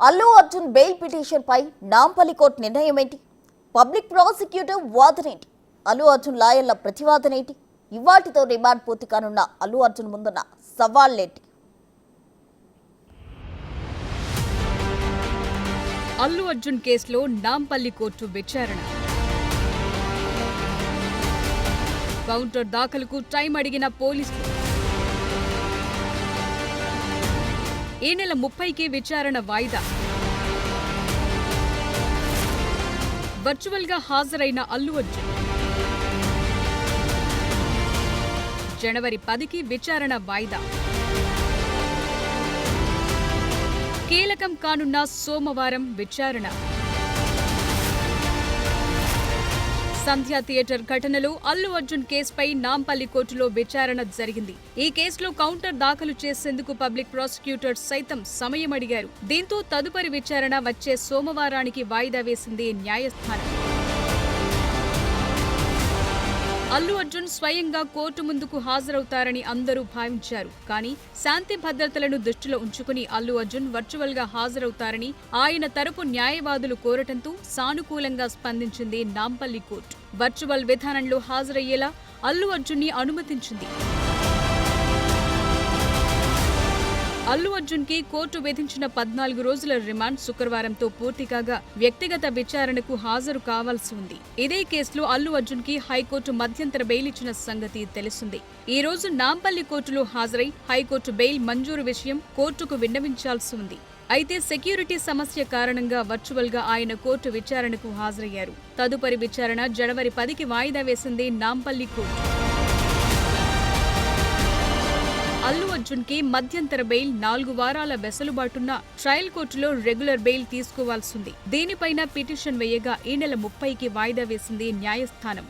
Allu Arjun bail petition పై Nampally court నిర్ణయం ఏంటి? పబ్లిక్ ప్రాసిక్యూటర్ వాదనేంటి? అల్లు అర్జున్ లాయర్ల ప్రతివాదనేంటి? ఇవాటితో రిమాండ్ పూర్తి కానున్న అల్లు అర్జున్ ముందున్న సవాళ్లేంటి? అల్లు అర్జున్ కేసులో నాంపల్లి కోర్టు విచారణ. కౌంటర్ దాఖలుకు టైం అడిగిన పోలీసులు. ఈ నెల 30కి విచారణ వాయిదా. వర్చువల్గా హాజరైన అల్లు అర్జున్. జనవరి 10కి విచారణ వాయిదా. కీలకం కానున్న సోమవారం విచారణ. సంధ్యా థియేటర్ ఘటనలో అల్లు అర్జున్ కేసుపై నాంపల్లి కోర్టులో విచారణ జరిగింది. ఈ కేసులో కౌంటర్ దాఖలు చేసేందుకు పబ్లిక్ ప్రాసిక్యూటర్ సైతం సమయం అడిగారు. దీంతో తదుపరి విచారణ వచ్చే సోమవారానికి వాయిదా వేసింది న్యాయస్థానం. అల్లు అర్జున్ స్వయంగా కోర్టు ముందుకు హాజరవుతారని అందరూ భావించారు. కానీ శాంతి భద్రతలను దృష్టిలో ఉంచుకుని అల్లు అర్జున్ వర్చువల్గా హాజరవుతారని ఆయన తరపు న్యాయవాదులు కోరటంతో సానుకూలంగా స్పందించింది నాంపల్లి కోర్టు. వర్చువల్ విధానంలో హాజరయ్యేలా అల్లు అర్జున్ని అనుమతించింది. అల్లు అర్జున్ కి కోర్టు విధించిన 14 రోజుల రిమాండ్ శుక్రవారంతో పూర్తి కాగా వ్యక్తిగత విచారణకు హాజరు కావాల్సి ఉంది. ఇదే కేసులో అల్లు అర్జున్ కి హైకోర్టు మధ్యంతర బెయిల్ ఇచ్చిన సంగతి తెలిసిందే. ఈ రోజు నాంపల్లి కోర్టులో హాజరై హైకోర్టు బెయిల్ మంజూరు విషయం కోర్టుకు విన్నవించాల్సి ఉంది. అయితే సెక్యూరిటీ సమస్య కారణంగా వర్చువల్గా ఆయన కోర్టు విచారణకు హాజరయ్యారు. తదుపరి విచారణ జనవరి 10కి వాయిదా వేసింది నాంపల్లి కోర్టు. అల్లు అర్జున్ కి మధ్యంతర బెయిల్ 4 వారాల వెసులుబాటున్న ట్రయల్ కోర్టులో రెగ్యులర్ బెయిల్ తీసుకోవాల్సింది. దీనిపైన పిటిషన్ వేయగా ఈ నెల 30కి వాయిదా వేసింది న్యాయస్థానం.